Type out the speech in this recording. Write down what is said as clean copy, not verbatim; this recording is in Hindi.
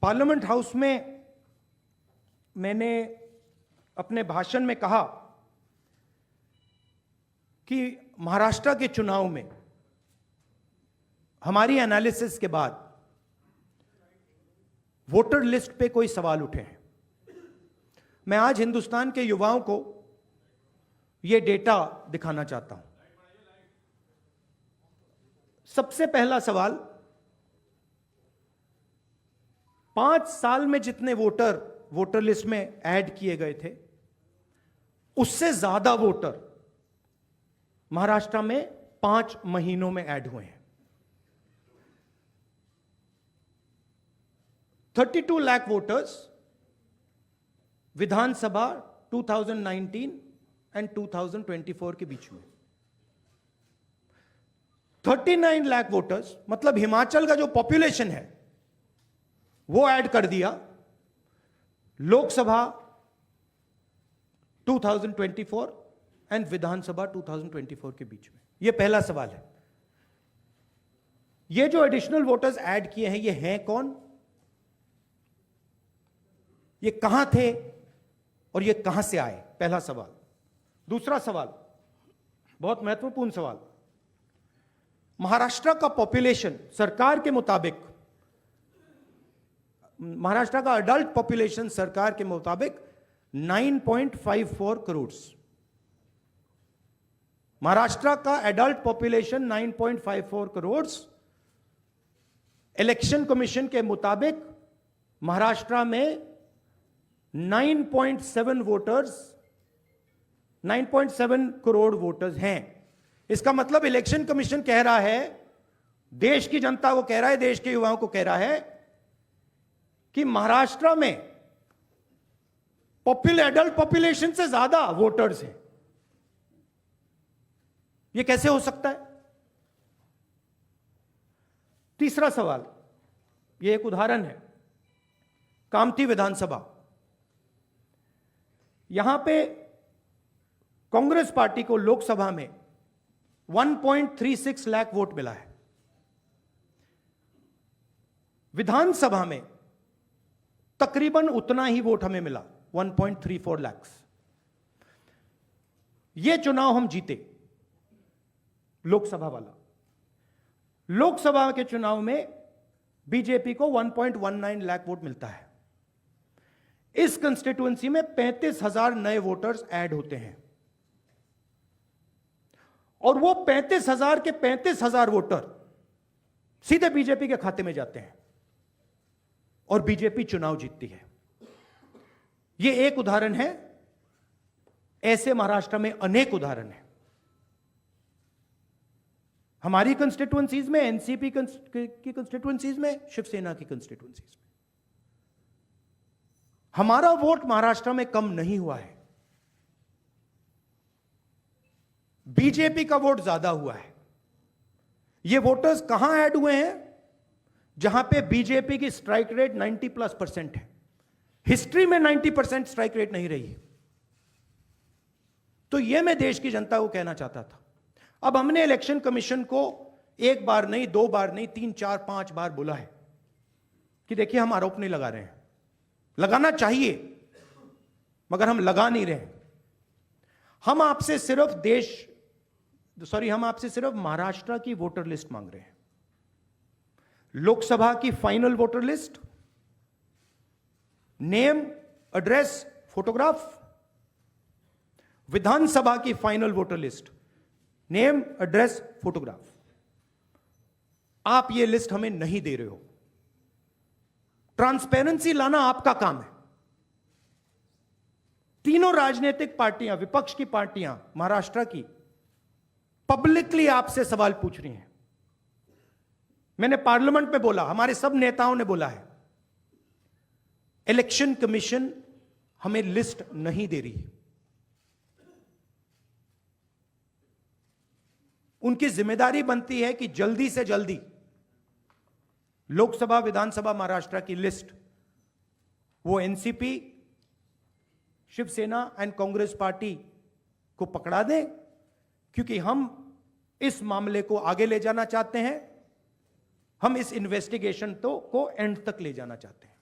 पार्लियामेंट हाउस में मैंने अपने भाषण में कहा कि महाराष्ट्र के चुनाव में हमारी एनालिसिस के बाद वोटर लिस्ट पे कोई सवाल उठे हैं। मैं आज हिंदुस्तान के युवाओं को यह डेटा दिखाना चाहता हूं। सबसे पहला सवाल, 5 साल में जितने वोटर लिस्ट में ऐड किए गए थे उससे ज्यादा वोटर महाराष्ट्र में 5 महीनों में ऐड हुए हैं। 32 लाख वोटर्स विधानसभा 2019 एंड 2024 के बीच में। 39 लाख वोटर्स मतलब हिमाचल का जो पॉपुलेशन है वो ऐड कर दिया लोकसभा 2024 एंड विधानसभा 2024 के बीच में। यह पहला सवाल है। ये जो एडिशनल वोटर्स ऐड किए हैं ये हैं कौन, ये कहां थे और ये कहां से आए, पहला सवाल। दूसरा सवाल, बहुत महत्वपूर्ण सवाल, महाराष्ट्र का पॉपुलेशन सरकार के मुताबिक, महाराष्ट्र का अडल्ट पॉपुलेशन सरकार के मुताबिक 9.54 करोड़। महाराष्ट्र का adult population 9.54 crore. Election commission के मुताबिक महाराष्ट्र में 9.7 करोड़ वोटर्स हैं। इसका मतलब इलेक्शन कमीशन कह रहा है, देश की जनता को कह रहा है, देश के युवाओं को कह रहा है कि महाराष्ट्र में एडल्ट पॉपुलेशन से ज्यादा वोटर्स हैं। यह कैसे हो सकता है? तीसरा सवाल, यह एक उदाहरण है, कामठी विधानसभा। यहां पे कांग्रेस पार्टी को लोकसभा में 1.36 लाख वोट मिला है। विधानसभा में तकरीबन उतना ही वोट हमें मिला, 1.34 लाख। यह चुनाव हम जीते, लोकसभा वाला। लोकसभा के चुनाव में बीजेपी को 1.19 लाख वोट मिलता है। इस कंस्टिट्यूएंसी में 35,000 नए वोटर्स ऐड होते हैं और वो 35,000 के 35,000 वोटर सीधे बीजेपी के खाते में जाते हैं और बीजेपी चुनाव जीतती है। यह एक उदाहरण है, ऐसे महाराष्ट्र में अनेक उदाहरण हैं। हमारी कंस्टिट्यूएंसीज में, एनसीपी की कंस्टिट्यूएंसीज में, शिवसेना की कंस्टिट्यूएंसीज में। हमारा वोट महाराष्ट्र में कम नहीं हुआ है, बीजेपी का वोट ज्यादा हुआ है। ये वोटर्स कहां ऐड हुए हैं? जहां पे बीजेपी की स्ट्राइक रेट 90+% है। हिस्ट्री में 90% स्ट्राइक रेट नहीं रही है। तो यह मैं देश की जनता को कहना चाहता था। अब हमने इलेक्शन कमीशन को 1 बार नहीं, 2 बार नहीं, 3, 4, 5 बार बोला है कि देखिए हम आरोप नहीं लगा रहे हैं, लगाना चाहिए मगर हम लगा नहीं रहे। हम आपसे सिर्फ महाराष्ट्र की वोटर लिस्ट मांग रहे हैं। लोकसभा की final voter list, name, address, photograph. Vidhan Sabha की final voter list, name, address, photograph. आप ये लिस्ट हमें नहीं दे रहे हो। ट्रांसपेरेंसी लाना आपका काम है। तीनों राजनीतिक पार्टियां, विपक्ष की पार्टियां महाराष्ट्र की, पब्लिकली आपसे सवाल पूछ रही हैं। मैंने पार्लियामेंट में बोला, हमारे सब नेताओं ने बोला है, इलेक्शन कमीशन हमें लिस्ट नहीं दे रही। उनकी जिम्मेदारी बनती है कि जल्दी से जल्दी लोकसभा, विधानसभा महाराष्ट्र की लिस्ट वो एनसीपी, शिवसेना एंड कांग्रेस पार्टी को पकड़ा दें, क्योंकि हम इस मामले को आगे ले जाना चाहते हैं। हम इस इन्वेस्टिगेशन को एंड तक ले जाना चाहते हैं।